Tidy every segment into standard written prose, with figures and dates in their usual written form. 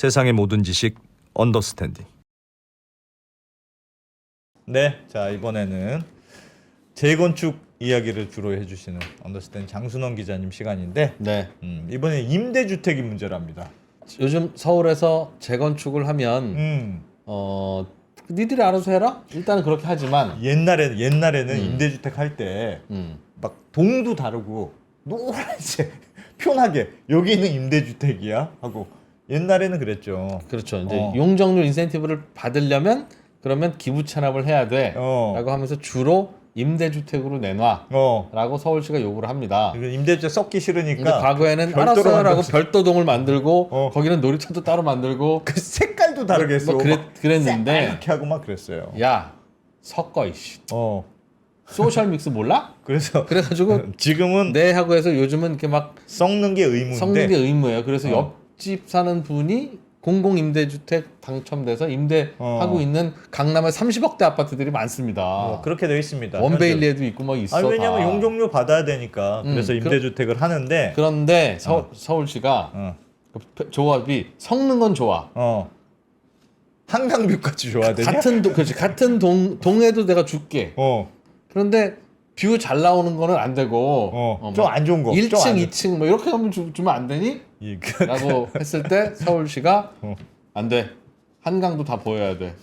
세상의 모든 지식 언더스탠딩. 네, 자 이번에는 재건축 이야기를 주로 해주시는 언더스탠딩 장순원 기자님 시간인데, 네. 이번에 임대주택이 문제랍니다. 요즘 서울에서 재건축을 하면 니들이 알아서 해라? 일단은 그렇게 하지만 옛날에는 임대주택 할 때 막 동도 다르고 노란색 편하게 여기는 임대주택이야 하고 옛날에는 그랬죠. 그렇죠. 이제 용적률 인센티브를 받으려면 그러면 기부 체납을 해야 돼 라고 하면서 주로 임대주택으로 내놔 라고 서울시가 요구를 합니다. 임대주택 썩기 싫으니까 근데 과거에는 별도로 알았어요 라고 만들었어. 별도동을 만들고 거기는 놀이터도 따로 만들고 그 색깔도 다르게 했어. 그랬는데 이렇게 하고 막 그랬어요. 야 섞어 이씨. 소셜 믹스 몰라? 그래가지고 지금은 네 하고 해서 요즘은 이렇게 막 썩는 게 의무인데 섞는 게 의무예요. 그래서 옆집 사는 분이 공공임대주택 당첨돼서 임대하고 있는 강남의 30억대 아파트들이 많습니다. 그렇게 되어 있습니다. 원베일리에도 있고 뭐 있어. 왜냐면 다. 용적률 받아야 되니까. 그래서 임대주택을 하는데 그런데 서울시가 그 조합이 섞는 건 좋아. 한강뷰까지 줘야 되냐? 같은 동에도 내가 줄게. 그런데 뷰 잘 나오는 거는 안 되고 좀 안 좋은 거 1층, 2층 뭐 이렇게 하면 주면 안 되니? 라고 했을 때 서울시가 안 돼. 한강도 다 보여야 돼.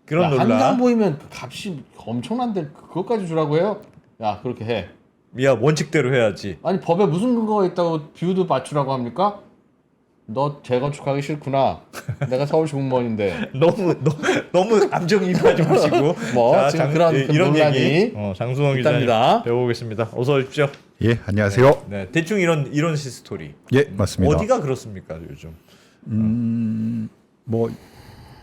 그런 논란. 한강 보이면 그 값이 엄청난데 그것까지 주라고 해요? 야 그렇게 해. 야 원칙대로 해야지. 아니 법에 무슨 근거가 있다고 뷰도 맞추라고 합니까? 너 재건축하기 싫구나. 내가 서울시 공무원인데. 너무 감정이입하지 마시고. 뭐 자, 지금 그런 이런 얘기 얘기 장순원 기자님 배워보겠습니다. 어서 오십시오. 예, 안녕하세요. 네, 대충 이런 스토리. 예, 맞습니다. 어디가 그렇습니까 요즘? 뭐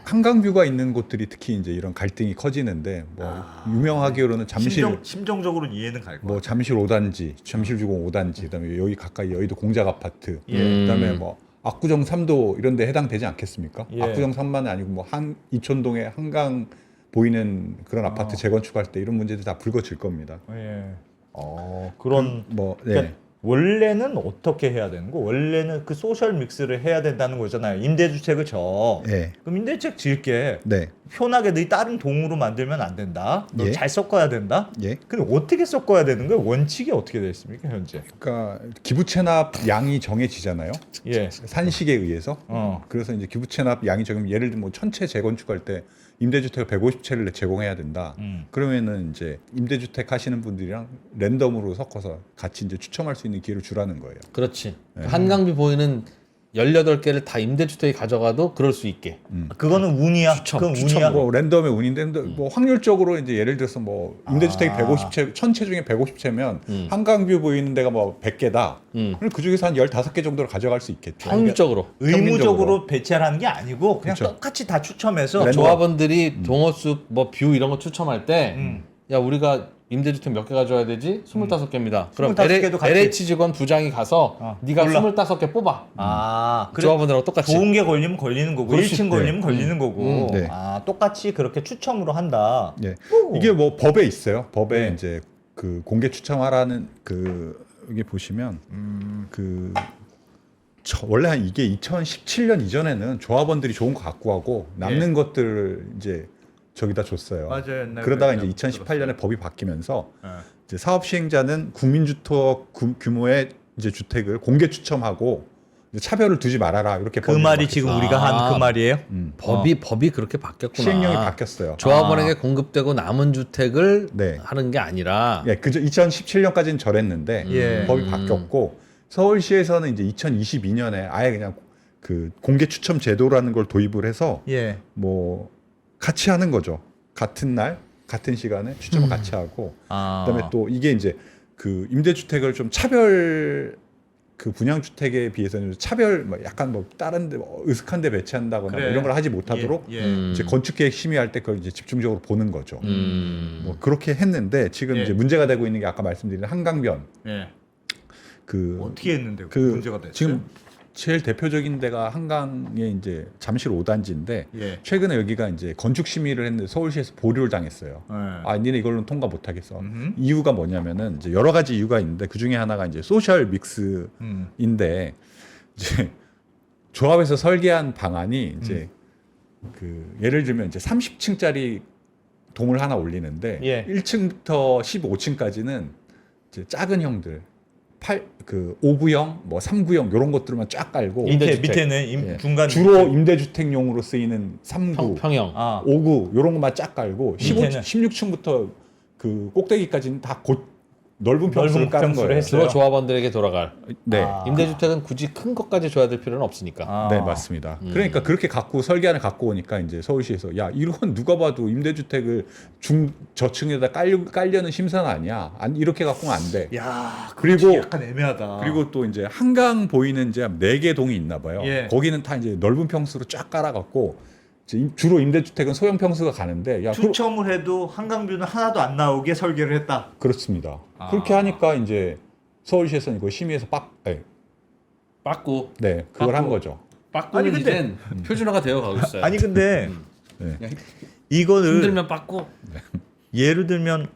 한강뷰가 있는 곳들이 특히 이제 이런 갈등이 커지는데 뭐 유명하기로는 잠실 심정적으로는 이해는 갈 거야. 뭐 잠실 5단지, 잠실주공 5단지, 그다음에 여기 가까이 여의도 공작 아파트, 예. 그다음에 뭐 압구정 3도 이런 데 해당되지 않겠습니까? 예. 압구정 3만은 아니고 뭐 이촌동에 한강 보이는 그런 아파트 재건축할 때 이런 문제들이 다 불거질 겁니다. 예. 그런 뭐 그러니까 원래는 어떻게 해야 되는 거? 원래는 그 소셜 믹스를 해야 된다는 거잖아요. 임대주택을 줘. 예. 그럼 임대주택 지을게. 네. 편하게 너희 다른 동으로 만들면 안 된다. 너 예. 잘 섞어야 된다. 예. 근데 어떻게 섞어야 되는 거예요? 원칙이 어떻게 되어 있습니까 현재? 그러니까 기부 체납 양이 정해지잖아요. 예. 산식에 의해서. 그래서 이제 기부 체납 양이 적으면 예를 들면 뭐 1000채 재건축할 때 임대주택을 150채를 제공해야 된다. 그러면은 이제 임대주택 하시는 분들이랑 랜덤으로 섞어서 같이 이제 추첨할 수 있는 기회를 주라는 거예요. 그렇지. 한강뷰 보이는 18개를 다 임대주택이 가져가도 그럴 수 있게. 그거는 운이야. 그건 운이야. 뭐 랜덤의 운인데 뭐 확률적으로 이제 예를 들어서 뭐 임대주택이 150채, 1000채 중에 150채면 한강뷰 보이는 데가 뭐 100개다. 그럼 그 중에서 한 15개 정도를 가져갈 수 있겠죠. 확률적으로. 의무적으로 배치하는 게 아니고 그냥 그렇죠. 똑같이 다 추첨해서 조합원들이 동호수 뭐 뷰 이런 거 추첨할 때 야 우리가 임대주택 몇 개 가져야 되지? 25개입니다. 그럼 25개도 같이. LH 직원 2장이 가서 네가 골라. 25개 뽑아. 그래. 조합원들하고 똑같이. 좋은 게 걸리면 걸리는 거고 1층 걸리면 네. 걸리는 거고. 네. 똑같이 그렇게 추첨으로 한다. 예. 이게 뭐 법에 있어요. 법에 네. 이제 그 공개 추첨하라는 이게 보시면 원래 한 이게 2017년 이전에는 조합원들이 좋은 거 갖고 가고 남는 것들을 이제 저기다 줬어요. 맞아요. 옛날에 그러다가 그랬죠. 이제 2018년에 법이 바뀌면서 네. 이제 사업 시행자는 국민주택 규모의 이제 주택을 공개 추첨하고 이제 차별을 두지 말아라 이렇게 그 말이 지금 우리가 한 그 말이에요? 법이 그렇게 바뀌었구나. 시행령이 바뀌었어요. 조합원에게 공급되고 남은 주택을 네. 하는 게 아니라 예, 그저 2017년까지는 저랬는데 예. 법이 바뀌었고 서울시에서는 이제 2022년에 아예 그냥 그 공개 추첨 제도라는 걸 도입을 해서 예. 뭐 같이 하는 거죠. 같은 날, 같은 시간에 추첨을 같이 하고 그다음에 또 이게 이제 그 임대주택을 좀 차별 그 분양주택에 비해서는 차별 뭐 약간 뭐 다른 데 으슥한 데 배치한다거나 그래. 뭐 이런 걸 하지 못하도록 예. 이제 건축계획 심의할 때 그걸 이제 집중적으로 보는 거죠. 뭐 그렇게 했는데 지금 예. 이제 문제가 되고 있는 게 아까 말씀드린 한강변 예. 그 어떻게 했는데 그 문제가 됐어요? 지금 제일 대표적인 데가 한강에 이제 잠실 5단지인데 예. 최근에 여기가 이제 건축 심의를 했는데 서울시에서 보류를 당했어요. 예. 니네 이걸로는 통과 못 하겠어. 이유가 뭐냐면은 이제 여러 가지 이유가 있는데 그 중에 하나가 이제 소셜 믹스인데 이제 조합에서 설계한 방안이 이제 그 예를 들면 이제 30층짜리 동을 하나 올리는데 예. 1층부터 15층까지는 이제 작은 형들 5구형, 뭐 3구형 이런 것들만 쫙 깔고 밑에는 예. 중간 주로 임대주택용으로 쓰이는 3구, 평형. 5구 이런 것만 쫙 깔고 밑에는? 16층부터 그 꼭대기까지는 다 넓은 평수를 까는 평수를 거예요. 했어요. 주로 조합원들에게 돌아갈. 네. 임대주택은 굳이 큰 것까지 줘야 될 필요는 없으니까. 네, 맞습니다. 그러니까 그렇게 설계안을 갖고 오니까 이제 서울시에서 야, 이건 누가 봐도 임대주택을 저층에다 깔려는 심사는 아니야. 이렇게 갖고 오면 안 돼. 야, 그리고 약간 애매하다. 그리고 또 이제 한강 보이는 이제 4개 동이 있나 봐요. 예. 거기는 다 이제 넓은 평수로 쫙 깔아 갖고 주로 임대주택은 소형 평수가 가는데 야, 추첨을 해도 한강뷰는 하나도 안 나오게 설계를 했다. 그렇습니다. 그렇게 하니까 이제 서울시에서는 이거 심의해서 빠꾸. 네, 그걸 한 빠꾸. 거죠. 빠꾸는 아니, 근데- 이젠 표준화가 되어 가고 있어요. 아니 근데 네. 그냥 이거를 힘들면 빠꾸. 예를 들면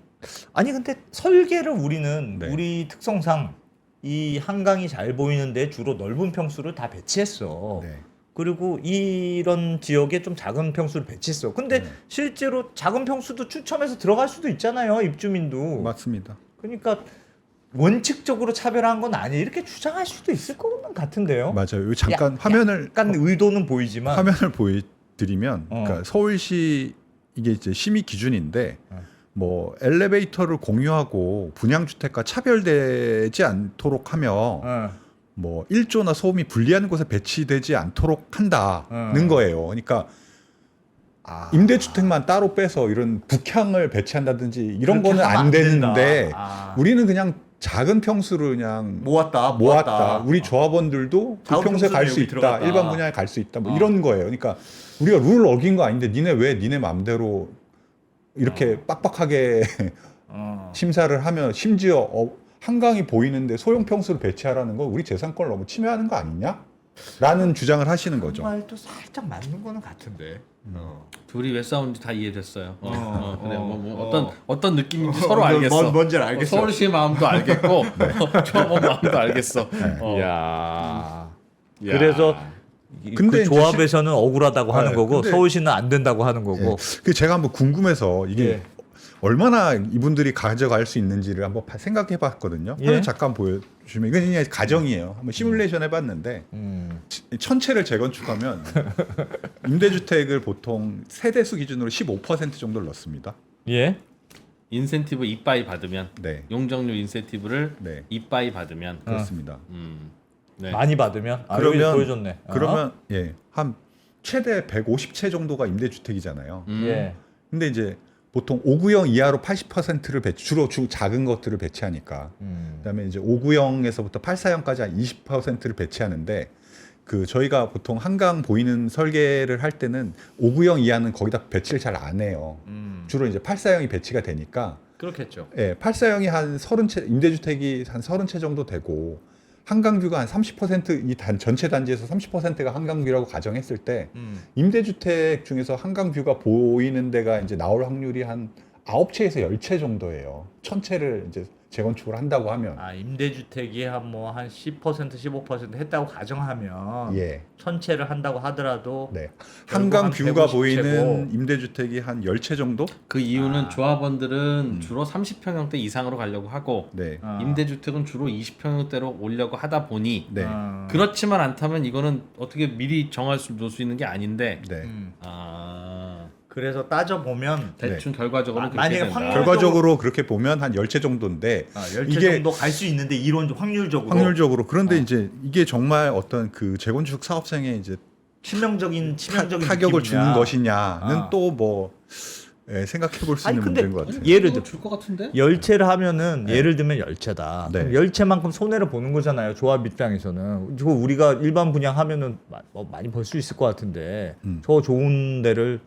아니 근데 설계를 우리는 네. 우리 특성상 이 한강이 잘 보이는데 주로 넓은 평수를 다 배치했어. 네. 그리고 이런 지역에 좀 작은 평수를 배치했어. 근데 실제로 작은 평수도 추첨해서 들어갈 수도 있잖아요, 입주민도. 맞습니다. 그러니까 원칙적으로 차별한 건 아니에요. 이렇게 주장할 수도 있을 것 같은데요. 맞아요. 여기 잠깐 화면을 약간 의도는 보이지만 화면을 보여드리면, 어. 그러니까 서울시 이게 이제 심의 기준인데, 어. 뭐 엘리베이터를 공유하고 분양주택과 차별되지 않도록 하며, 어. 뭐 일조나 소음이 불리한 곳에 배치되지 않도록 한다는 거예요. 그러니까 임대주택만 따로 빼서 이런 북향을 배치한다든지 이런 그렇게 거는 하면 안 안 되는데, 된다. 우리는 그냥 작은 평수를 그냥 모았다. 우리 조합원들도 그 작은 평소에 갈 평수는 수 여기 있다. 들어갔다. 일반 분양에 갈 수 있다. 뭐 이런 거예요. 그러니까 우리가 룰을 어긴 거 아닌데 니네 왜 니네 마음대로 이렇게 빡빡하게 심사를 하면 심지어 한강이 보이는데 소형 평수를 배치하라는 건 우리 재산권을 너무 침해하는 거 아니냐? 라는 주장을 하시는 거죠. 말도 살짝 맞는 거는 같은데. 둘이 왜 싸우는지 다 이해됐어요. 그래 어. 어떤 느낌인지 서로 알겠어. 뭔지를 알겠어. 서울시의 마음도 알겠고 조합원 마음도 알겠어. 야. 그래서 근데 그 이제 조합에서는 억울하다고 하는 네, 거고 근데- 서울시는 안 된다고 하는 거고. 그 제가 한번 궁금해서 이게 예. 얼마나 이분들이 가져갈 수 있는지를 한번 생각해 봤거든요. 예. 화면 잠깐 보여주시면 이건 그냥 가정이에요. 한번 시뮬레이션 해봤는데 천채를 재건축하면 임대주택을 보통 세대수 기준으로 15% 정도를 넣습니다. 예. 인센티브 이빠이 받으면 네, 용적률 인센티브를 네, 이빠이 받으면 그렇습니다. 네. 많이 받으면 그러면- 여기 보여줬네. 그러면 한 최대 150채 정도가 임대주택이잖아요. 예. 근데 이제 보통 5구형 이하로 80%를 주로 작은 것들을 배치하니까 그다음에 이제 5구형에서부터 8사형까지 한 20%를 배치하는데 그 저희가 보통 한강 보이는 설계를 할 때는 5구형 이하는 거기다 배치를 잘 안 해요. 주로 이제 8사형이 배치가 되니까 그렇겠죠. 8사형이 한 30채 임대주택이 한 30채 정도 되고 한강뷰가 한 30% 전체 단지에서 30%가 한강뷰라고 가정했을 때 임대주택 중에서 한강뷰가 보이는 데가 이제 나올 확률이 한 9채에서 10채 정도예요. 1000채를 이제 재건축을 한다고 하면. 임대주택이 한 10% 15% 했다고 가정하면 예. 천채를 한다고 하더라도 네. 결국 한 한강뷰가 150채고. 보이는 임대주택이 한 10채 정도? 그 이유는 조합원들은 주로 30평형대 이상으로 가려고 하고 네. 임대주택은 주로 20평형대로 오려고 하다 보니 네. 그렇지만 않다면 이거는 어떻게 미리 정할 수 놓을 수 있는 게 아닌데 네. 그래서 따져보면 대충 결과적으로 그렇게 만약에 된다. 결과적으로 그렇게 보면 한 10채 정도인데 10채 이게 정도 갈 수 있는데 확률적으로 확률적으로 그런데 이제 이게 정말 어떤 그 재건축 사업생의 이제 치명적인 타격을 느낌이냐. 주는 것이냐는 또 뭐 생각해 볼 수 아니, 있는 근데 문제인 것 같아요. 예를 들어 줄것 같은데? 열채를 하면은 예를 들면 열채다. 네. 그럼 열채만큼 손해를 보는 거잖아요. 조합 입장에서는. 저 우리가 일반 분양하면은 많이 벌 수 있을 것 같은데 저 좋은 데를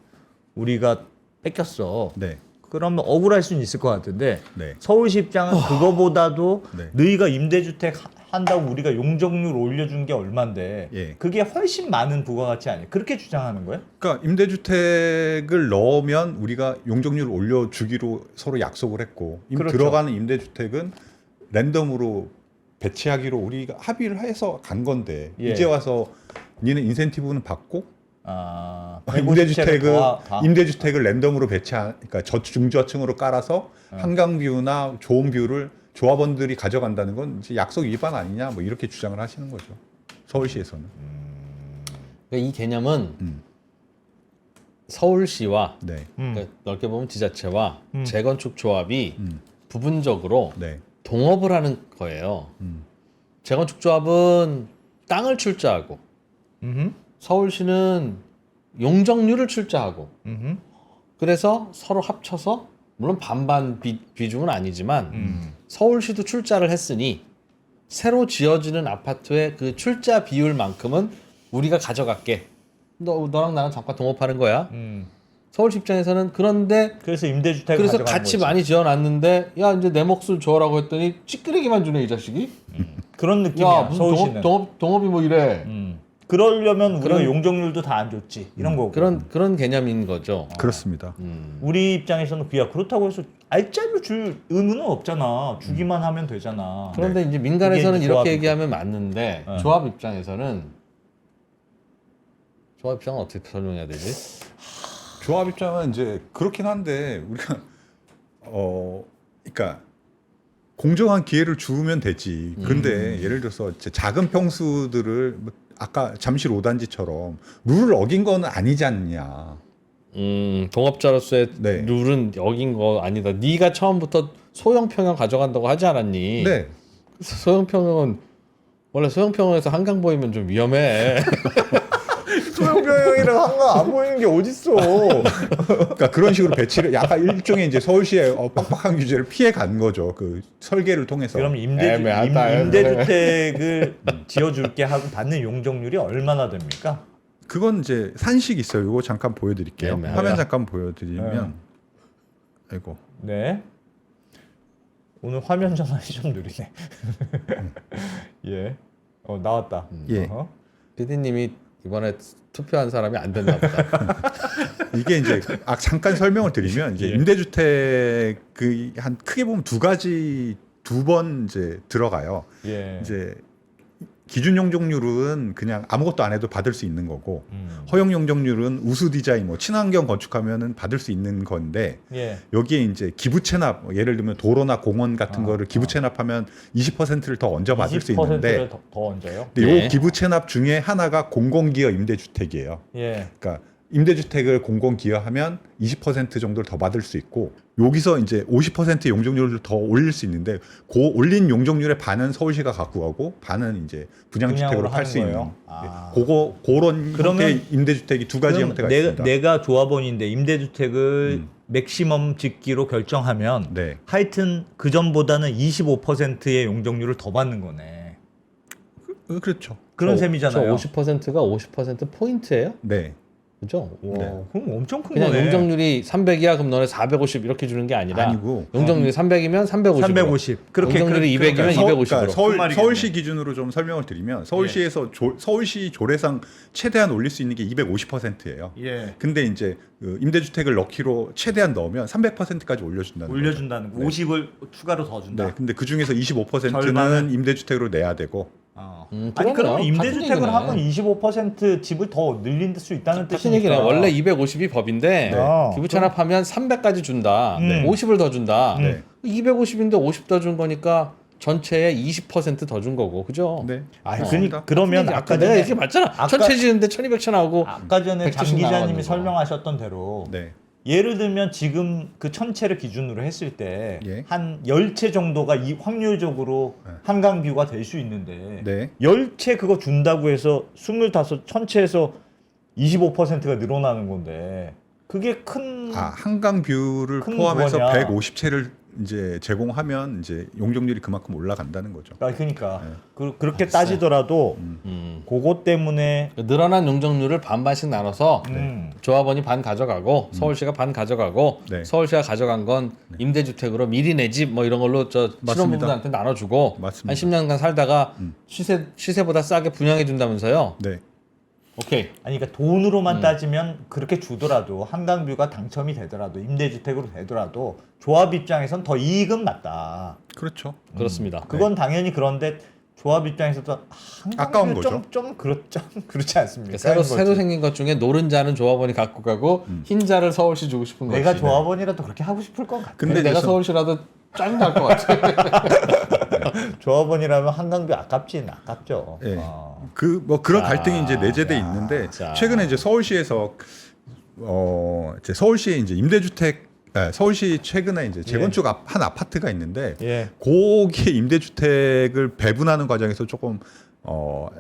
우리가 뺏겼어. 네. 그러면 억울할 수는 있을 것 같은데 네. 서울시 입장은 그거보다도 네. 너희가 임대주택 한다고 우리가 용적률 올려준 게 얼만데 예. 그게 훨씬 많은 부가가치 아니에요? 그렇게 주장하는 거예요? 그러니까 임대주택을 넣으면 우리가 용적률을 올려주기로 서로 약속을 했고 그렇죠. 들어가는 임대주택은 랜덤으로 배치하기로 우리가 합의를 해서 간 건데 예. 이제 와서 니는 인센티브는 받고 임대주택을 임대주택을 랜덤으로 그러니까 저중저층으로 깔아서 한강 뷰나 좋은 뷰를 조합원들이 가져간다는 건 이제 약속 위반 아니냐 뭐 이렇게 주장을 하시는 거죠. 서울시에서는. 그러니까 이 개념은 서울시와 네. 그러니까 넓게 보면 지자체와 재건축 조합이 부분적으로 네. 동업을 하는 거예요. 재건축 조합은 땅을 출자하고 서울시는 용적률을 출자하고 그래서 서로 합쳐서 물론 반반 비중은 아니지만 서울시도 출자를 했으니 새로 지어지는 아파트의 그 출자 비율만큼은 우리가 가져갈게. 너랑 나랑 잠깐 동업하는 거야. 서울시 입장에서는 그런데 그래서 임대주택을 그래서 가져가는 같이 거지. 많이 지어놨는데 야 이제 내 몫을 줘라고 했더니 찌끄레기만 주네 이 자식이. 그런 느낌이야. 야 무슨 서울시는. 동업이 뭐 이래. 그러려면 우리가 용적률도 다 안 줬지 이런 거고. 그런 개념인 거죠. 그렇습니다. 우리 입장에서는 그렇다고 해서 알짜로 줄 의무는 없잖아. 주기만 하면 되잖아. 그런데 이제 민간에서는 이게 이제 이렇게 조합 얘기하면 맞는데 조합 입장에서는 조합 입장은 어떻게 설명해야 되지? 조합 입장은 이제 그렇긴 한데 우리가 그러니까 공정한 기회를 주면 되지. 근데 예를 들어서 이제 작은 평수들을 뭐 아까 잠실 5단지처럼 룰을 어긴 건 아니지 않냐. 동업자로서의 네. 룰은 여긴 거 아니다. 네가 처음부터 소형 평형 가져간다고 하지 않았니? 네. 그래서 소형 평형은 원래 소형 평형에서 한강 보이면 좀 위험해. 소형병이랑 한강 안 보이는 게 어딨어. 그러니까 그런 식으로 배치를 약간 일종의 이제 서울시의 빡빡한 규제를 피해 간 거죠. 그 설계를 통해서. 그럼 임대주택을 지어줄게 하고 받는 용적률이 얼마나 됩니까? 그건 이제 산식 있어요. 이거 잠깐 보여드릴게요. 네, 화면 잠깐 보여드리면 아이고. 네. 오늘 화면 전환이 좀 느리네. 예. 나왔다. 예. PD님이 이번에 투표한 사람이 안 됐나 보다. 이게 이제 잠깐 설명을 드리면 이제 예. 임대주택 한 크게 보면 두 번 이제 들어가요. 예. 이제 기준 용적률은 그냥 아무것도 안 해도 받을 수 있는 거고 허용 용적률은 우수 디자인 뭐 친환경 건축하면은 받을 수 있는 건데 예. 여기에 이제 기부 체납 예를 들면 도로나 공원 같은 거를 기부 체납하면 20%를 더 얹어 받을 수 있는데 20%를 더 얹어요? 근데 네. 요 기부 체납 중에 하나가 공공기여 임대주택이에요. 예. 그러니까 임대주택을 공공기여하면 20% 정도를 더 받을 수 있고 여기서 이제 50% 용적률을 더 올릴 수 있는데 그 올린 용적률의 반은 서울시가 갖고 가고 반은 이제 분양주택으로 팔 수 있는 그런 형태의 임대주택이 두 가지 형태가 있습니다. 내가 조합원인데 임대주택을 맥시멈 짓기로 결정하면 네. 하여튼 그 전보다는 25%의 용적률을 더 받는 거네. 그렇죠. 그런 셈이잖아요. 50%가 50% 포인트예요? 네. 그죠? 와, 그럼 엄청 큰 그냥 거네. 용적률이 300이야 그럼 너네 450 이렇게 주는 게 아니라 아니고 용적률이 300이면 350. 350. 그렇게 용적률이 200이면 250으로. 그러니까 서울시 기준으로 좀 설명을 드리면 서울시에서 서울시 조례상 최대한 올릴 수 있는 게 250%예요. 예. 근데 이제 그 임대주택을 넣기로 최대한 넣으면 300%까지 올려준다는 올려준다는 거. 네. 50을 추가로 더 준다. 네, 근데 그 중에서 25%는 절반은? 임대주택으로 내야 되고. 아니 그러면 그러면 같은 임대주택을 얘기네. 하면 25% 집을 더 늘릴 수 있다는 같은 뜻이니까. 얘기네. 원래 250이 법인데 네. 기부 찬합하면 300까지 준다. 50을 더 준다. 네. 250인데 50 더 준 거니까 전체의 20% 더 준 거고, 그죠? 네. 그러면 아까 아까 내가 전에 얘기 맞잖아. 전체 지는데 1200천 나오고 아까 전에 장 170 나가는 기자님이 거. 설명하셨던 대로 네. 예를 들면 지금 그 1000채를 기준으로 했을 때 예. 한 10채 정도가 이 확률적으로 한강뷰가 될 수 있는데 네. 10채 그거 준다고 해서 25 1000채에서 25%가 늘어나는 건데 그게 큰 한강 뷰를 큰 포함해서 그거냐. 150채를 이제 제공하면 이제 용적률이 그만큼 올라간다는 거죠. 그러니까 그렇게 따지더라도 그것 때문에 늘어난 용적률을 반반씩 나눠서 음. 조합원이 반 가져가고 서울시가 반 가져가고 네. 서울시가 가져간 건 임대주택으로 미리 내 집 뭐 이런 걸로 저 맞습니다. 신혼부부한테 나눠주고 맞습니다. 한 10년간 살다가 시세보다 싸게 분양해 준다면서요? 네. 오케이. 아니 그러니까 돈으로만 따지면 그렇게 주더라도 한강뷰가 당첨이 되더라도 임대주택으로 되더라도 조합 입장에선 더 이익은 맞다. 그렇죠. 그렇습니다. 그건 당연히 그런데 조합 입장에서도 아까운 거죠. 좀 그렇지 않습니까? 새로 생긴 것 중에 노른자는 조합원이 갖고 가고 흰자를 서울시 주고 싶은 거지. 내가 조합원이라도 그렇게 하고 싶을 것 같아. 근데 내가 서울시라도 짱 날 것 같아. 조합원이라면 한강비 아깝죠. 예. 어. 그 뭐 그런 자, 갈등이 이제 내재돼 있는데 자. 최근에 이제 서울시에서 이제 서울시에 이제 임대주택 서울시 최근에 이제 재건축 한 아파트가 있는데 예. 거기에 임대주택을 배분하는 과정에서 조금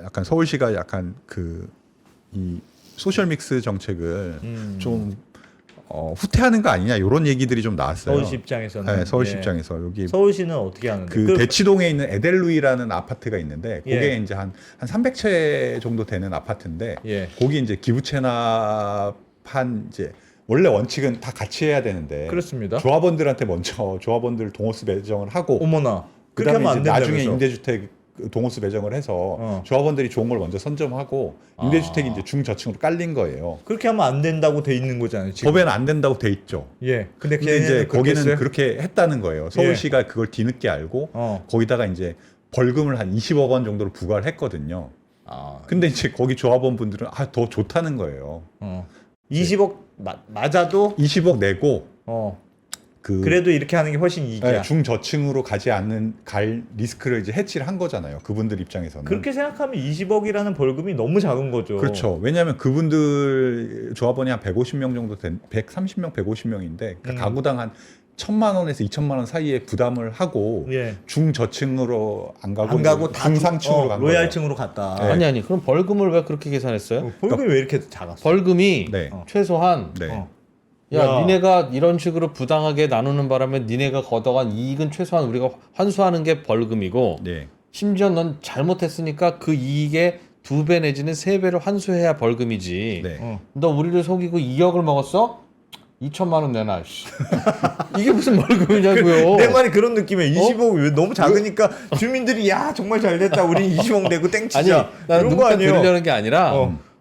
약간 서울시가 약간 그 이 소셜 믹스 정책을 좀 후퇴하는 거 아니냐 이런 얘기들이 좀 나왔어요. 서울시 입장에서는. 네, 서울시 예. 입장에서 여기 서울시는 어떻게 하는데? 그 대치동에 있는 에델루이라는 아파트가 있는데 예. 그게 이제 한 300채 정도 되는 아파트인데 예. 거기 이제 기부 체납한 이제 원래 원칙은 다 같이 해야 되는데 그렇습니다. 조합원들한테 먼저 조합원들 동호수 배정을 하고 어머나. 그렇게 그다음에 하면 안 이제 나중에 된다면서. 임대주택 동호수 배정을 해서 조합원들이 좋은 걸 먼저 선점하고 임대주택이 이제 중저층으로 깔린 거예요. 그렇게 하면 안 된다고 돼 있는 거잖아요. 지금. 법에는 안 된다고 돼 있죠. 예. 근데 근데 이제 걔네는 그렇게 거기는 했어요? 그렇게 했다는 거예요. 서울시가 그걸 뒤늦게 알고 거기다가 이제 벌금을 한 20억 원 정도로 부과를 했거든요. 근데 이제 거기 조합원 분들은 더 좋다는 거예요. 20억 맞아도 20억 내고 그래도 이렇게 하는 게 훨씬 이익이야. 중저층으로 가지 않는 갈 리스크를 이제 해치를 한 거잖아요. 그분들 입장에서는. 그렇게 생각하면 20억이라는 벌금이 너무 작은 거죠. 그렇죠. 왜냐하면 그분들 조합원이 한 150명 정도 된 130명, 150명인데 그러니까 가구당 한 1,000만 원에서 2,000만 원 사이에 부담을 하고 예. 중저층으로 안 가고 다 중상층으로 간 거예요. 로얄층으로 갔다. 네. 아니 그럼 벌금을 왜 그렇게 계산했어요? 벌금이 왜 이렇게 작았어? 벌금이 네. 최소한 네. 야, 니네가 이런 식으로 부당하게 나누는 바람에 니네가 걷어간 이익은 최소한 우리가 환수하는 게 벌금이고 네. 심지어 넌 잘못했으니까 그 이익의 2배 내지는 3배를 환수해야 벌금이지. 네. 너 우리를 속이고 2억을 먹었어? 2천만 원 내놔. 씨. 이게 무슨 벌금이냐고요. 내 말이 그런 느낌이야. 20억 왜 너무 작으니까 주민들이 야 정말 잘 됐다. 우린 20억 내고 땡치자. 아니, 나는 이런 거 누구한테 아니에요? 들으려는 게 아니라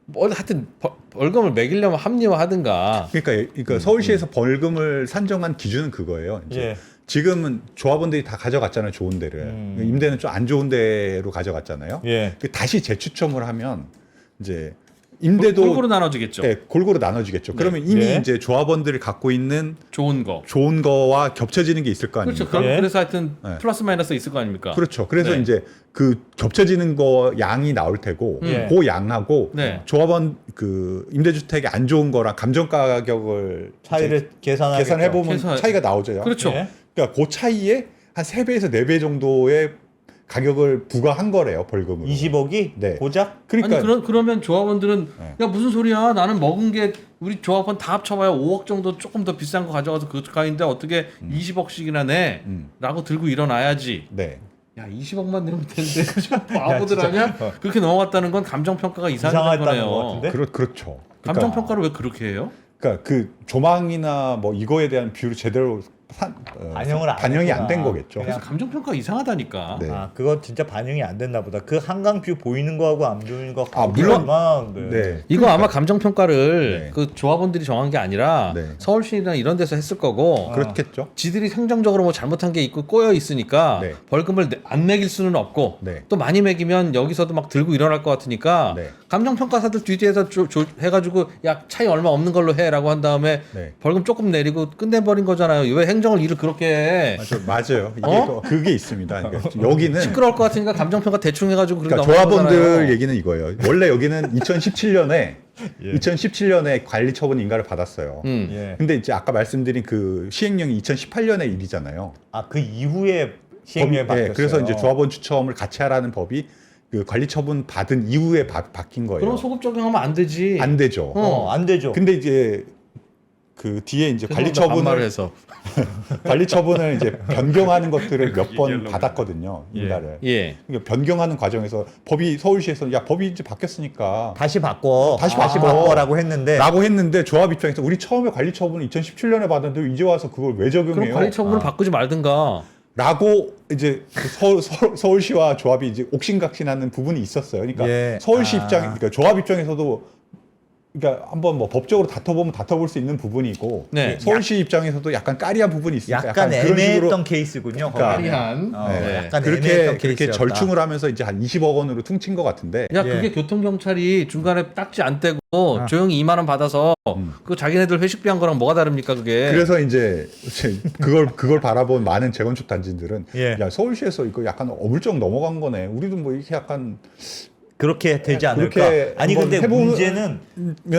뭐 하여튼 벌금을 매기려면 합리화하든가. 그러니까 서울시에서 벌금을 산정한 기준은 그거예요. 이제 예. 지금은 조합원들이 다 가져갔잖아요, 좋은 데를. 임대는 좀 안 좋은 데로 가져갔잖아요. 예. 다시 재추첨을 하면 이제 임대도 골고루 나눠지겠죠. 네, 골고루 나눠지겠죠. 그러면 이미 네. 이제 조합원들이 갖고 있는 좋은 거. 좋은 거와 겹쳐지는 게 있을 거 그렇죠. 아닙니까? 예. 그래서 하여튼 네. 플러스 마이너스 있을 거 아닙니까? 그렇죠. 그래서 네. 이제 그 겹쳐지는 거 양이 나올 테고 예. 그 양하고 네. 조합원 그 임대주택이 안 좋은 거랑 감정 가격을 차이를 계산하겠죠. 계산해 보면 계산- 차이가 나오죠. 그렇죠. 예. 그러니까 그 차이에 한 3배에서 4배 정도의 가격을 부과한 거래요, 벌금으로. 20억이 네. 고작 그러니까 아니 그러면 조합원들은 네. 야 무슨 소리야? 나는 먹은 게 우리 조합원 다 합쳐봐야 5억 정도 조금 더 비싼 거 가져가서 그 가인데 어떻게 20억씩이나 내? 라고 들고 일어나야지. 네. 야 20억만 내면 되는데 바보들 아니야? 그렇게 넘어갔다는 건 감정평가가 이상하다는 이상하다는 것 거네요. 같은데? 그렇죠. 감정평가를 왜 그렇게 해요? 그러니까 그 조망이나 뭐 이거에 대한 비율을 제대로 반영이 안 된 거겠죠. 그냥- 그래서 감정평가 이상하다니까. 네. 아 그거 진짜 반영이 안 됐나 보다. 그 한강뷰 보이는 거하고 안 보이는 거. 물론- 네. 네. 이거 아마 감정평가를 네. 그 조합원들이 정한 게 아니라 네. 서울시나 이런 데서 했을 거고 그렇겠죠. 지들이 행정적으로 뭐 잘못한 게 있고 꼬여 있으니까 네. 벌금을 안 매길 수는 없고 네. 또 많이 매기면 여기서도 막 들고 일어날 것 같으니까 네. 감정평가사들 뒤에서 해가지고 야 차이 얼마 없는 걸로 해라고 한 다음에 네. 벌금 조금 내리고 끝내버린 거잖아요. 왜 행정을 일을 그렇게 해? 맞아요. 이게 어? 그게 있습니다. 그러니까 여기는 시끄러울 것 같으니까 감정평가 대충 해가지고 그렇게 그러니까 넘어간 조합원들 거잖아요. 얘기는 이거예요. 원래 여기는 2017년에 예. 2017년에 관리 처분 인가를 받았어요. 예. 근데 이제 아까 말씀드린 그 시행령이 2018년의 일이잖아요. 아 그 이후에 시행령이 바뀌었어요. 그래서 이제 조합원 추첨을 같이 하라는 법이 그 관리 처분 받은 이후에 바뀐 거예요. 그럼 소급 적용하면 안 되지. 안 되죠. 안 되죠. 근데 이제 그 뒤에 이제 관리 죄송합니다, 반말을 처분을 해서. 관리 처분을 이제 변경하는 것들을 몇 번 받았거든요. 인가를. 예. 그러니까 변경하는 과정에서 법이 서울시에서 야 법이 이제 바뀌었으니까 다시 바꿔. 다시 바꿔라고 했는데 라고 했는데 조합 입장에서 우리 처음에 관리 처분을 2017년에 받았는데 이제 와서 그걸 왜 그럼 적용해요? 관리 처분을 바꾸지 말든가. 라고 이제 그 서울시와 조합이 이제 옥신각신하는 부분이 있었어요. 그러니까 예. 서울시 입장, 그러니까 조합 입장에서도 그러니까 한번 뭐 법적으로 다퉈보면 다퉈볼 수 있는 부분이고 네. 서울시 입장에서도 약간 까리한 부분이 있으니까 약간 그런 애매했던 식으로 케이스군요. 그러니까 까리한. 네. 약간 그렇게 애매했던 그렇게 케이스였다. 절충을 하면서 이제 한 20억 원으로 퉁친 것 같은데 야 예. 그게 교통경찰이 중간에 딱지 안 떼고 조용히 2만 원 받아서 그 자기네들 회식비 한 거랑 뭐가 다릅니까 그게? 그래서 이제 그걸 바라본 많은 재건축 단지들은 예. 야 서울시에서 이거 약간 어물쩍 넘어간 거네. 우리도 뭐 이렇게 약간 그렇게 되지 않을까? 그렇게 아니 한번 근데 해보면 문제는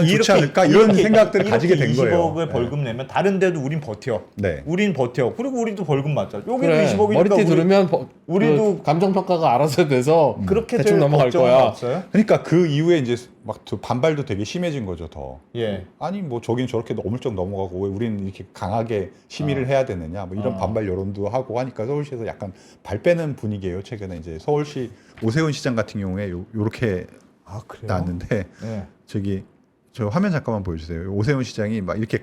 좋지 않을까 이런 생각들을 가지게 된 거예요. 20억을 벌금 내면 다른 데도 우린 버텨. 네. 우린 버텨. 그리고 우리도 벌금 맞자. 여기도 그래, 20억이니까 머리띠 들으면 우리도 그 감정평가가 알아서 돼서 그렇게 대충 될 넘어갈 걱정은 거야. 없어요? 그러니까 그 이후에 이제 막 반발도 되게 심해진 거죠 더. 예. 아니 뭐 저긴 저렇게 어물쩍 넘어가고 왜 우리는 이렇게 강하게 심의를 해야 되느냐 뭐 이런 반발 여론도 하고 하니까 서울시에서 약간 발 빼는 분위기예요. 최근에 이제 서울시 오세훈 시장 같은 경우에 요렇게 아 그래요? 나왔는데 예. 저기 저 화면 잠깐만 보여주세요. 오세훈 시장이 막 이렇게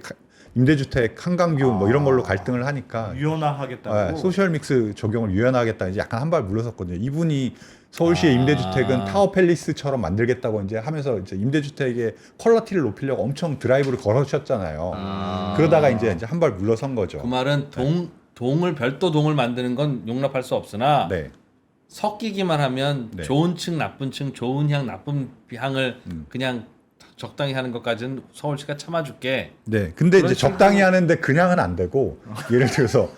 임대주택 한강뷰 뭐 이런 걸로 갈등을 하니까 유연화하겠다고. 소셜 믹스 적용을 유연하겠다 이제 약간 한 발 물러섰거든요. 이분이 서울시의 임대주택은 타워 팰리스처럼 만들겠다고 이제 하면서 이제 임대주택의 퀄리티를 높이려고 엄청 드라이브를 걸어주셨잖아요. 그러다가 이제 한 발 물러선 거죠. 그 말은 동을 별도 동을 만드는 건 용납할 수 없으나 네. 섞이기만 하면 네. 좋은 층, 나쁜 층, 좋은 향, 나쁜 향을 그냥 적당히 하는 것까지는 서울시가 참아줄게. 네. 근데 이제 그런 적당히 하는데 그냥은 안 되고 예를 들어서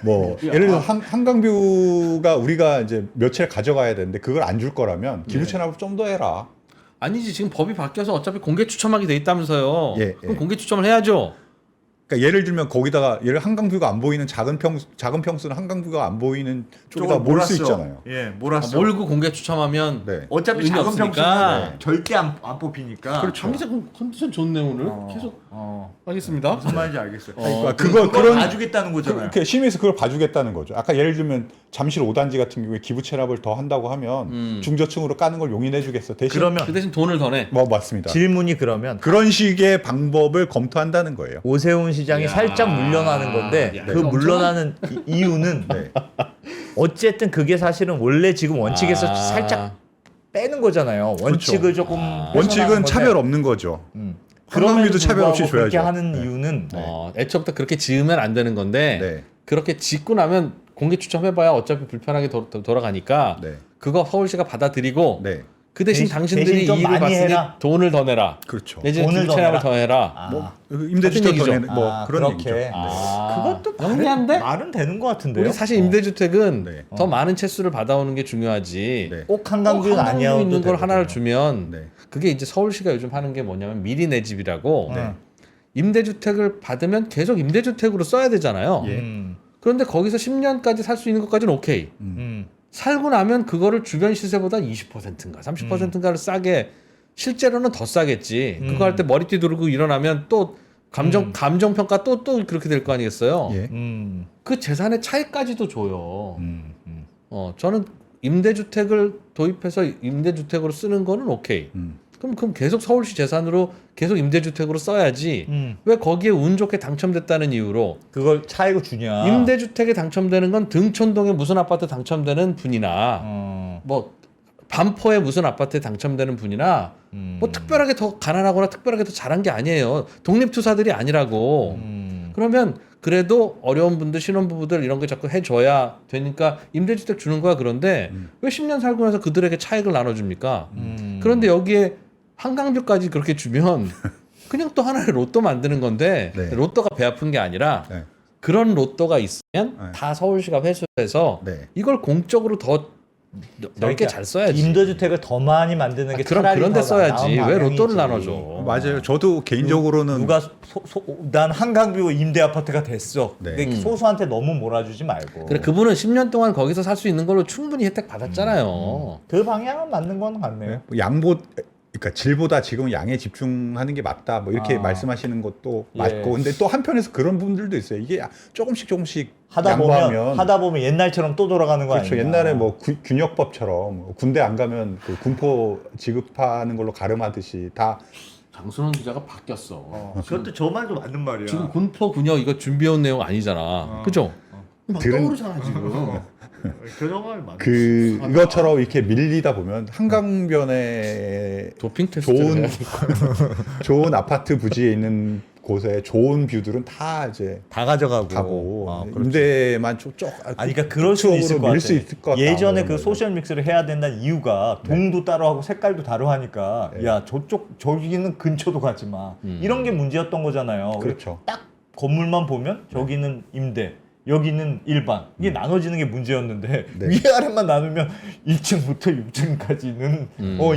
뭐 예를 들어서 한강뷰가 우리가 이제 며칠 가져가야 되는데 그걸 안 줄 거라면 기부 체납을 좀 더 해라. 아니지 지금 법이 바뀌어서 어차피 공개 추첨하게 돼 있다면서요. 예, 그럼 예. 공개 추첨을 해야죠. 그러니까 예를 들면 거기다가 예를 한강뷰가 안 보이는 작은 평수는 한강뷰가 안 보이는 쪽에다 몰 수 있잖아요. 예, 몰았어. 몰고 공개 추첨하면 네. 어차피 의미 작은 없으니까. 평수는 절대 안 뽑히니까. 그렇죠. 장기자 컨디션 좋네 오늘. 계속 하겠습니다. 무슨 말인지 알겠어요. 그러니까 그걸 그런 봐주겠다는 거잖아요. 그렇게 심의에서 그걸 봐주겠다는 거죠. 아까 예를 들면 잠실 5단지 같은 경우에 기부 체납을 더 한다고 하면 중저층으로 까는 걸 용인해주겠어. 대신 그러면 그 대신 돈을 더 내. 뭐 맞습니다. 질문이 그러면 그런 식의 방법을 검토한다는 거예요. 오세훈 시장이 야. 살짝 물러나는 건데 야, 그 이거 물러나는 이유는 네. 어쨌든 그게 사실은 원래 지금 원칙에서 아. 살짝 빼는 거잖아요. 원칙을 조금 훼손하는 원칙은 건데. 차별 없는 거죠. 그럼에도 한강뷰도 차별 없이 불구하고 그렇게 줘야죠. 하는 네. 이유는 애초부터 그렇게 지으면 안 되는 건데 네. 그렇게 짓고 나면 공개 추첨해봐야 어차피 불편하게 돌아가니까 네. 그거 서울시가 받아들이고 네. 그 대신 대신 당신들이 좀 이익을 많이 봤으니 해라. 돈을 더 내라. 그렇죠. 내지는 돈을 기부 더 체납을 내라. 더 해라. 아, 뭐 임대주택 같은 더 얘기죠. 내는 뭐 그런 그렇게. 얘기죠. 그것도 영리한데? 말은 되는 것 같은데요. 우리 사실 임대주택은 네. 더 많은 채수를 받아오는 게 중요하지. 네. 꼭 한강뷰는 한강뷰 아니어도 있는 걸 하나를 되거든요. 주면 네. 그게 이제 서울시가 요즘 하는 게 뭐냐면 미리 내 집이라고 네. 임대주택을 받으면 계속 임대주택으로 써야 되잖아요. 예. 그런데 거기서 10년까지 살 수 있는 것까지는 오케이. 살고 나면 그거를 주변 시세보다 20%인가 30%인가를 싸게 실제로는 더 싸겠지. 그거 할 때 머리띠 두르고 일어나면 또 감정 평가 또 그렇게 될 거 아니겠어요. 예. 그 재산의 차이까지도 줘요. 저는 임대주택을 도입해서 임대주택으로 쓰는 거는 오케이. 그럼 계속 서울시 재산으로 계속 임대주택으로 써야지. 왜 거기에 운 좋게 당첨됐다는 이유로 그걸 차이고 주냐. 임대주택에 당첨되는 건 등촌동에 무슨 아파트 당첨되는 분이나 뭐 반포에 무슨 아파트에 당첨되는 분이나 뭐 특별하게 더 가난하거나 특별하게 더 잘한 게 아니에요. 독립투사들이 아니라고. 그러면 그래도 어려운 분들 신혼부부들 이런 거 자꾸 해줘야 되니까 임대주택 주는 거야. 그런데 왜 10년 살고 나서 그들에게 차익을 나눠줍니까? 그런데 여기에 한강뷰까지 그렇게 주면 그냥 또 하나의 로또 만드는 건데 네. 로또가 배 아픈 게 아니라 네. 그런 로또가 있으면 네. 다 서울시가 회수해서 네. 이걸 공적으로 더 넓게 그러니까 잘 써야지. 임대주택을 더 많이 만드는 게 그럼 차라리 그런 데 더 써야지. 나은 왜 로또를 방향이지. 나눠줘? 맞아요. 저도 개인적으로는 누가 난 한강뷰 임대 아파트가 됐어. 네. 근데 소수한테 너무 몰아주지 말고. 그래 그분은 10년 동안 거기서 살 수 있는 걸로 충분히 혜택 받았잖아요. 그 방향은 맞는 건 같네요. 그러니까 질보다 지금 양에 집중하는 게 맞다. 뭐 이렇게 말씀하시는 것도 예. 맞고, 근데 또 한편에서 그런 분들도 있어요. 이게 조금씩 하다 양보하면 보면 옛날처럼 또 돌아가는 거 그렇죠. 아니야? 옛날에 뭐 균역법처럼 군대 안 가면 그 군포 지급하는 걸로 가름하듯이 다 장순원 기자가 바뀌었어. 그것도 저 말도 맞는 말이야. 지금 군포 군역 이거 준비해온 내용 아니잖아. 그죠? 막 들은- 떠오르잖아 지금. 그동안 맞. 이것처럼 이렇게 밀리다 보면 한강변에 도핑 테스트를 좋은 아파트 부지에 있는 곳에 좋은 뷰들은 다 이제 다 가져가고 가고 그렇죠. 임대만 쪽쪽 아니 그러니까 그럴 수 있을 것 밀 수 같아. 있을 것 같다. 예전에 그 그런 거죠. 소셜 믹스를 해야 된다는 이유가 동도 따로 하고 색깔도 다르고 하니까 네. 야 저기는 근처도 가지 마. 이런 게 문제였던 거잖아요. 그렇죠. 딱 건물만 보면 저기는 임대, 여기는 일반. 이게 나눠지는 게 문제였는데 네. 위아래만 나누면 1층부터 6층까지는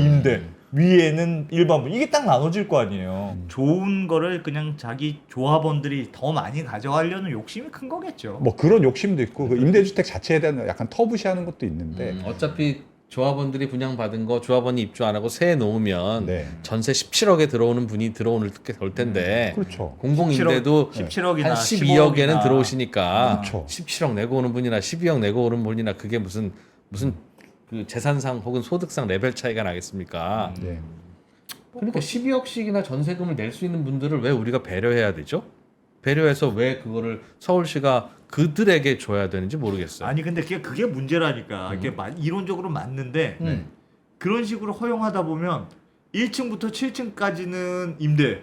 임대. 위에는 일반 이게 딱 나눠질 거 아니에요. 좋은 거를 그냥 자기 조합원들이 더 많이 가져가려는 욕심이 큰 거겠죠. 뭐 그런 욕심도 있고 그 임대주택 자체에 대한 약간 터부시하는 것도 있는데 어차피 조합원들이 분양받은 거 조합원이 입주 안 하고 세 놓으면 네. 전세 17억에 들어오는 분이 들어올 게 될 텐데 그렇죠. 공공임대도 17억이나 한 12억에는 15억이나. 들어오시니까 그렇죠. 17억 내고 오는 분이나 12억 내고 오는 분이나 그게 무슨 그 재산상 혹은 소득상 레벨 차이가 나겠습니까? 네. 그러니까 12억씩이나 전세금을 낼 수 있는 분들을 왜 우리가 배려해야 되죠? 배려해서 왜 그거를 서울시가 그들에게 줘야 되는지 모르겠어요. 아니 근데 그게 문제라니까. 이게 이론적으로 맞는데 그런 식으로 허용하다 보면 1층부터 7층까지는 임대,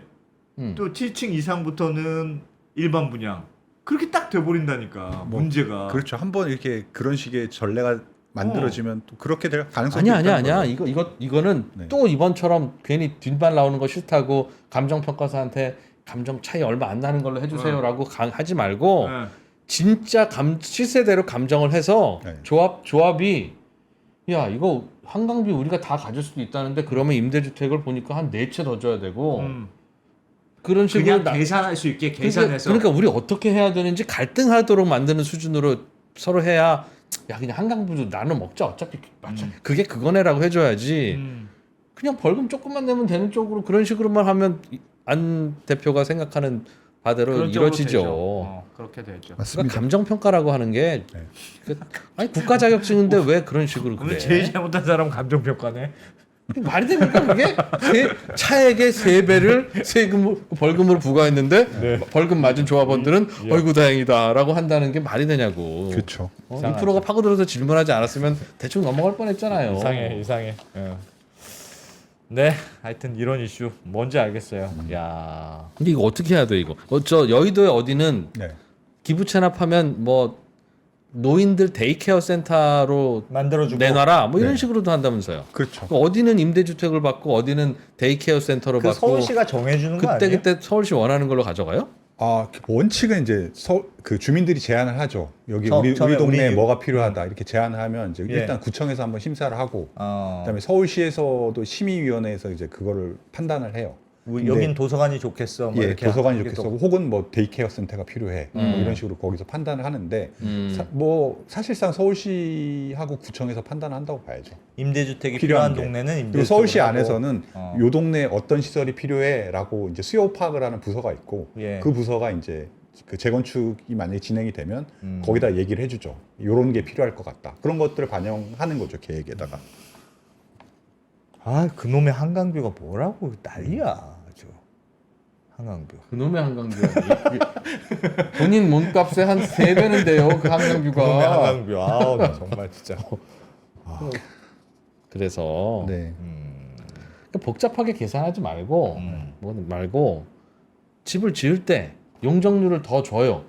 또 7층 이상부터는 일반 분양. 그렇게 딱 돼버린다니까 문제가. 그렇죠. 한번 이렇게 그런 식의 전례가 만들어지면 또 그렇게 될 가능성이 아니야. 이거는 네. 또 이번처럼 괜히 뒷발 나오는 거 싫다고 감정평가사한테 감정 차이 얼마 안 나는 걸로 해주세요라고 하지 말고 네. 진짜 시세대로 감정을 해서 네. 조합이 야 이거 한강뷰 우리가 다 가질 수도 있다는데 그러면 임대주택을 보니까 한 4채 더 줘야 되고 그런 식으로 그냥 계산할 수 있게 계산해서. 그러니까 우리 어떻게 해야 되는지 갈등하도록 만드는 수준으로 서로 해야 야 그냥 한강뷰도 나눠 먹자 어차피 그게 그거네라고 해줘야지 그냥 벌금 조금만 내면 되는 쪽으로 그런 식으로만 하면 안 대표가 생각하는 바대로 그런 쪽으로 이루어지죠. 되죠. 그렇게 되죠. 그러니까 맞습니다. 감정 평가라고 하는 게 아니 국가 자격증인데 왜 그런 식으로 근데 그래? 제일 잘못한 사람은 감정 평가네. 말이 됩니까 그게? 차액의 3배를 벌금으로 부과했는데 벌금 맞은 조합원들은 어이구 다행이다라고 한다는 게 말이 되냐고. 그렇죠. 인프로가 파고들어서 질문하지 않았으면 대충 넘어갈 뻔했잖아요. 이상해. 네, 하여튼 이런 이슈 뭔지 알겠어요. 야, 근데 이거 어떻게 해야 돼 이거? 저 여의도에 어디는 네. 기부 체납하면 뭐 노인들 데이케어 센터로 만들어주고 내놔라 뭐 이런 네. 식으로도 한다면서요. 그렇죠. 어디는 임대주택을 받고 어디는 데이케어 센터로 그 받고 서울시가 정해주는 거 아니에요? 그때 서울시 원하는 걸로 가져가요? 원칙은 이제 그 주민들이 제안을 하죠. 여기 우리 처음에 동네에 우리- 뭐가 필요하다 이렇게 제안을 하면 이제 예. 일단 구청에서 한번 심사를 하고 어. 그다음에 서울시에서도 심의위원회에서 이제 그거를 판단을 해요. 여긴 도서관이 좋겠어. 뭐 예, 이렇게 도서관이 하는 게 좋겠어. 또- 혹은 뭐 데이케어 센터가 필요해. 뭐 이런 식으로 거기서 판단을 하는데 사실상 서울시하고 구청에서 판단한다고 봐야죠. 임대주택이 필요한 필요한 게. 동네는 임대. 그리고 서울시 안에서는 어. 요 동네에 어떤 시설이 필요해라고 이제 수요 파악을 하는 부서가 있고 예. 그 부서가 이제 그 재건축이 만약에 진행이 되면 거기다 얘기를 해주죠. 요런 게 필요할 것 같다. 그런 것들을 반영하는 거죠 계획에다가. 그놈의 한강뷰가 뭐라고 난리야. 아주. 한강뷰. 그놈의 한강뷰 본인 몸값의 한 3배는 돼요 그 그놈의 한강뷰가. 한강뷰. 나 정말 진짜. 그래서 네. 복잡하게 계산하지 말고 음. 말고 집을 지을 때 용적률을 더 줘요.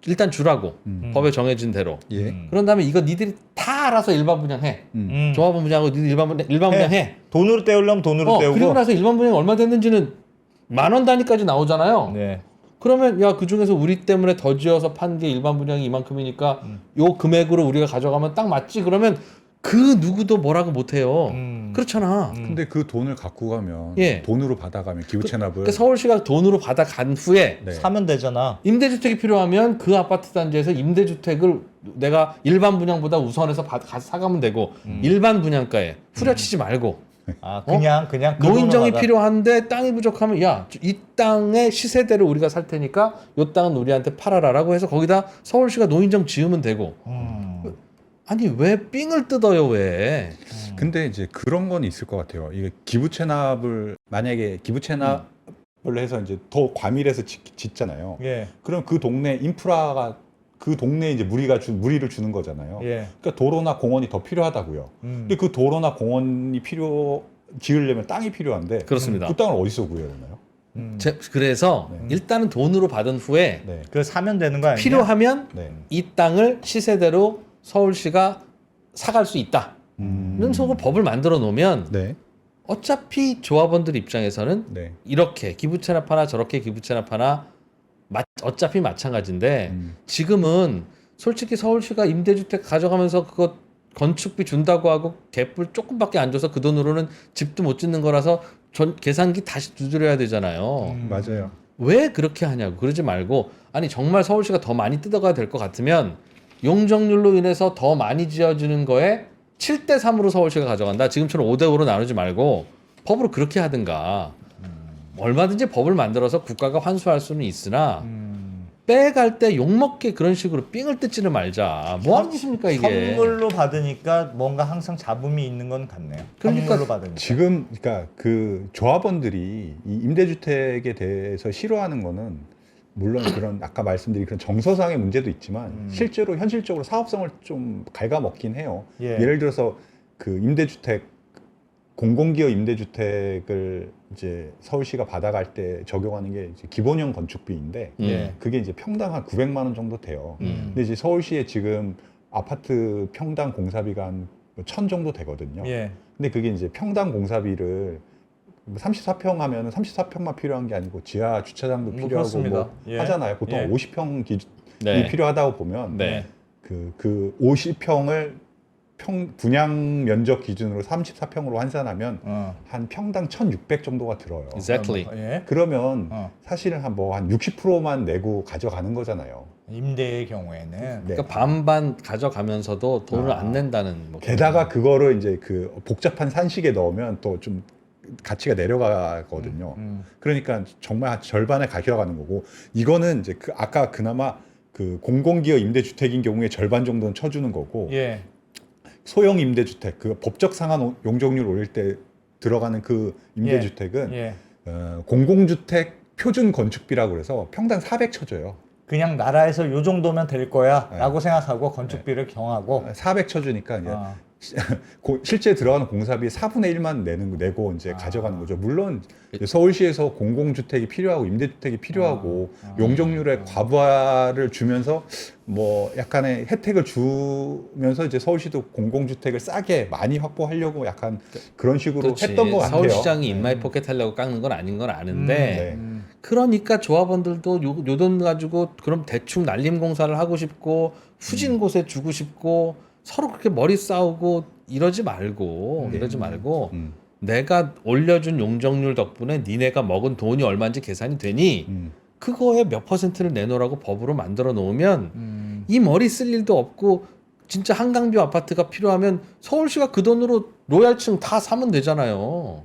일단 주라고 법에 정해진 대로. 예. 그런 다음에 이거 니들이 다 알아서 일반 분양해. 조합원 분양하고 니들 일반 분양해. 돈으로 때우려면 돈으로 때우고. 그리고 나서 일반 분양 얼마 됐는지는 10,000원 단위까지 나오잖아요. 네. 그러면 야 그 중에서 우리 때문에 더 지어서 판 게 일반 분양이 이만큼이니까 요 금액으로 우리가 가져가면 딱 맞지. 그러면 그 누구도 뭐라고 못해요. 그렇잖아. 근데 그 돈을 갖고 가면 예. 돈으로 받아가면 기부 체납을 그러니까 서울시가 돈으로 받아간 후에 네. 사면 되잖아. 임대주택이 필요하면 그 아파트 단지에서 임대주택을 내가 일반 분양보다 우선해서 가서 사가면 되고 일반 분양가에 후려치지 말고 그냥 그 노인정이 돈으로 받아. 필요한데 땅이 부족하면 야 이 땅의 시세대로 우리가 살 테니까 요 땅은 우리한테 팔아라라고 해서 거기다 서울시가 노인정 지으면 되고 아니 왜 삥을 뜯어요 왜? 근데 이제 그런 건 있을 것 같아요. 이게 기부 체납을 만약에 기부 체납을 해서 이제 더 과밀해서 짓잖아요. 예. 그럼 그 동네 인프라가 그 동네에 이제 무리를 주는 거잖아요. 예. 그러니까 도로나 공원이 더 필요하다고요. 근데 그 도로나 공원이 지으려면 땅이 필요한데 그렇습니다. 그 땅을 어디서 구해야 되나요? 그래서 네. 일단은 돈으로 받은 후에 네. 그 사면 되는 거 아니냐? 필요하면 네. 이 땅을 시세대로 서울시가 사갈 수 있다는 속으로 법을 만들어 놓으면 네. 어차피 조합원들 입장에서는 네. 이렇게 기부 체납하나 저렇게 기부 체납하나 어차피 마찬가지인데 지금은 솔직히 서울시가 임대주택 가져가면서 그거 건축비 준다고 하고 갭불 조금밖에 안 줘서 그 돈으로는 집도 못 짓는 거라서 계산기 다시 두드려야 되잖아요. 맞아요. 왜 그렇게 하냐고. 그러지 말고 아니 정말 서울시가 더 많이 뜯어가야 될 것 같으면 용적률로 인해서 더 많이 지어지는 거에 7대 3으로 서울시가 가져간다. 지금처럼 5대 5로 나누지 말고 법으로 그렇게 하든가. 얼마든지 법을 만들어서 국가가 환수할 수는 있으나 빼갈 때 욕먹게 그런 식으로 삥을 뜯지는 말자. 뭐 하는 짓입니까 이게. 선물로 받으니까 뭔가 항상 잡음이 있는 건 같네요. 그러니까 선물로 받으니까. 지금 그러니까 그 조합원들이 이 임대주택에 대해서 싫어하는 거는 물론 그런 아까 말씀드린 그런 정서상의 문제도 있지만 실제로 현실적으로 사업성을 좀 갉아먹긴 해요. 예. 예를 들어서 그 임대주택 공공기업 임대주택을 이제 서울시가 받아갈 때 적용하는 게 이제 기본형 건축비인데 예. 그게 이제 평당 한 900만 원 정도 돼요. 근데 이제 서울시에 지금 아파트 평당 공사비가 한 1,000 정도 되거든요. 예. 근데 그게 이제 평당 공사비를 34평 하면은 34평만 필요한 게 아니고 지하 주차장도 필요하고 그렇습니다. 뭐 예. 하잖아요. 보통 예. 50평 기준이 네. 필요하다고 보면 네. 그 50평을 분양 면적 기준으로 34평으로 환산하면 한 평당 1,600 정도가 들어요. Exactly. 예. 그러면 사실은 한 60%만 내고 가져가는 거잖아요. 임대의 경우에는 네. 그러니까 반반 가져가면서도 돈을 안 낸다는. 뭐 게다가 그거를 이제 그 복잡한 산식에 넣으면 또 좀 가치가 내려가거든요. 그러니까 정말 절반에 가져가는 거고 이거는 이제 그 아까 그나마 그 공공기업 임대주택인 경우에 절반 정도는 쳐주는 거고 예. 소형 임대주택 그 법적 상한 용적률 올릴 때 들어가는 그 임대주택은 예. 공공주택 표준 건축비라고 그래서 평당 400 쳐줘요. 그냥 나라에서 요 정도면 될 거야라고 네. 생각하고 건축비를 경하고 400 쳐주니까 이제 아. 실제 들어가는 공사비 4분의 1만 내고 이제 가져가는 거죠. 물론 이제 서울시에서 공공주택이 필요하고 임대주택이 필요하고 용적률의 과부하를 주면서 뭐 약간의 혜택을 주면서 이제 서울시도 공공주택을 싸게 많이 확보하려고 약간 그런 식으로 그렇지. 했던 것 같아요. 서울시장이 인마이 포켓 하려고 깎는 건 아닌 건 아는데 네. 그러니까 조합원들도 요 돈 가지고 그럼 대충 날림 공사를 하고 싶고 후진 곳에 주고 싶고 서로 그렇게 머리 싸우고 이러지 말고 내가 올려준 용적률 덕분에 니네가 먹은 돈이 얼마인지 계산이 되니 그거에 몇 퍼센트를 내놓으라고 법으로 만들어 놓으면 이 머리 쓸 일도 없고 진짜 한강뷰 아파트가 필요하면 서울시가 그 돈으로 로얄층 다 사면 되잖아요.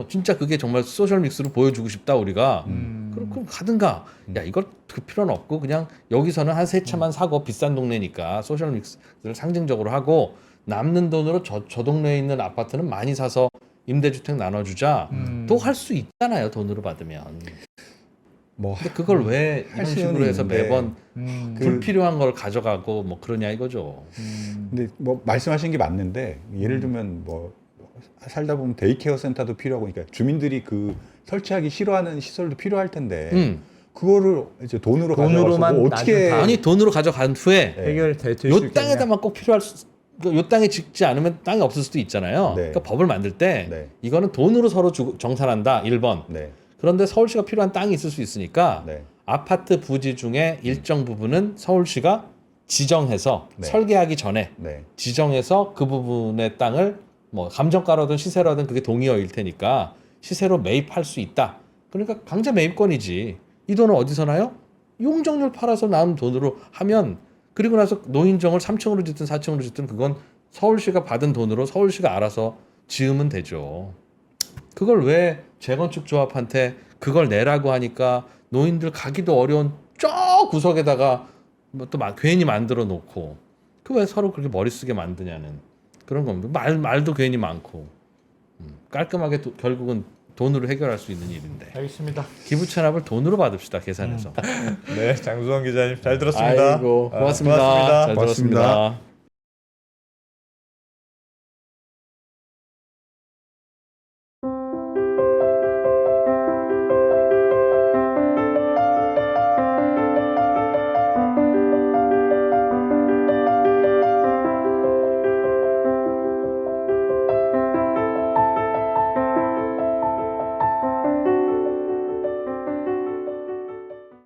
진짜 그게 정말 소셜 믹스로 보여주고 싶다 우리가. 그럼 가든가. 야 이걸 그 필요는 없고 그냥 여기서는 한 세 채만 사고 비싼 동네니까 소셜 믹스를 상징적으로 하고 남는 돈으로 저 동네에 있는 아파트는 많이 사서 임대주택 나눠주자. 또 할 수 있잖아요 돈으로 받으면. 뭐 근데 그걸 왜 이런 식으로 해서 있는데, 매번 불필요한 걸 가져가고 뭐 그러냐 이거죠. 근데 뭐 말씀하신 게 맞는데 예를 들면 뭐 살다 보면 데이케어 센터도 필요하고 그러니까 주민들이 그 설치하기 싫어하는 시설도 필요할 텐데 그거를 이제 돈으로 돈으로만 가져가서 뭐 어떻게 아니 돈으로 가져간 후에 해결될 수 요 있겠냐? 땅에다만 꼭 필요할 요 땅에 짓지 않으면 땅이 없을 수도 있잖아요. 네. 그러니까 법을 만들 때 네. 이거는 돈으로 서로 정산한다. 1번. 네. 그런데 서울시가 필요한 땅이 있을 수 있으니까 네. 아파트 부지 중에 일정 부분은 서울시가 지정해서 네. 설계하기 전에 네. 지정해서 그 부분의 땅을 뭐 감정가라든 시세라든 그게 동의어일 테니까 시세로 매입할 수 있다. 그러니까 강제 매입권이지. 이 돈은 어디서 나요? 용적률 팔아서 나온 돈으로 하면 그리고 나서 노인정을 3층으로 짓든 4층으로 짓든 그건 서울시가 받은 돈으로 서울시가 알아서 지으면 되죠. 그걸 왜 재건축 조합한테 그걸 내라고 하니까 노인들 가기도 어려운 저 구석에다가 뭐 또 괜히 만들어 놓고 그 왜 서로 그렇게 머리 쓰게 만드냐는 그런 겁니다. 말도 괜히 많고 깔끔하게 결국은 돈으로 해결할 수 있는 일인데. 알겠습니다. 기부 체납을 돈으로 받읍시다 계산해서. 네, 장수원 기자님 잘 들었습니다. 아이고 고맙습니다. 고맙습니다. 잘 고맙습니다. 들었습니다.